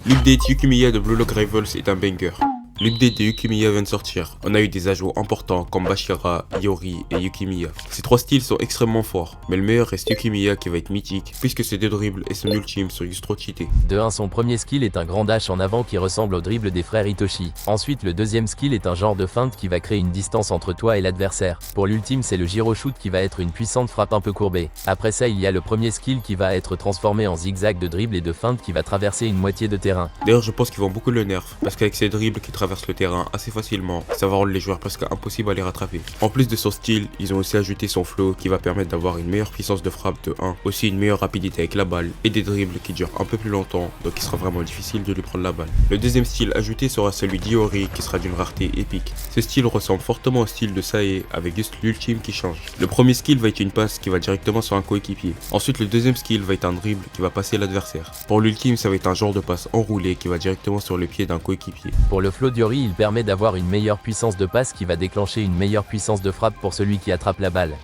L'update Yukimiya de Blue Lock Rivals est un banger. L'update de Yukimiya vient de sortir. On a eu des ajouts importants comme Bashira, Iori et Yukimiya. Ces trois styles sont extrêmement forts, mais le meilleur reste Yukimiya qui va être mythique puisque ses deux dribbles et son ultime sont juste trop cheatés. De 1, son premier skill est un grand dash en avant qui ressemble au dribble des frères Itoshi. Ensuite, le deuxième skill est un genre de feinte qui va créer une distance entre toi et l'adversaire. Pour l'ultime, c'est le gyro shoot qui va être une puissante frappe un peu courbée. Après ça, il y a le premier skill qui va être transformé en zigzag de dribble et de feinte qui va traverser une moitié de terrain. D'ailleurs, je pense qu'ils vont beaucoup le nerf parce qu'avec ces dribbles qui traversent le terrain assez facilement, ça va rendre les joueurs presque impossible à les rattraper. En plus de son style, ils ont aussi ajouté son flow qui va permettre d'avoir une meilleure puissance de frappe de 1, aussi une meilleure rapidité avec la balle et des dribbles qui durent un peu plus longtemps, donc il sera vraiment difficile de lui prendre la balle. Le deuxième style ajouté sera celui d'Iori qui sera d'une rareté épique. Ce style ressemble fortement au style de Sae avec juste l'ultime qui change. Le premier skill va être une passe qui va directement sur un coéquipier. Ensuite, le deuxième skill va être un dribble qui va passer l'adversaire. Pour l'ultime, ça va être un genre de passe enroulé qui va directement sur le pied d'un coéquipier. Pour le flow d'Iori, il permet d'avoir une meilleure puissance de passe qui va déclencher une meilleure puissance de frappe pour celui qui attrape la balle.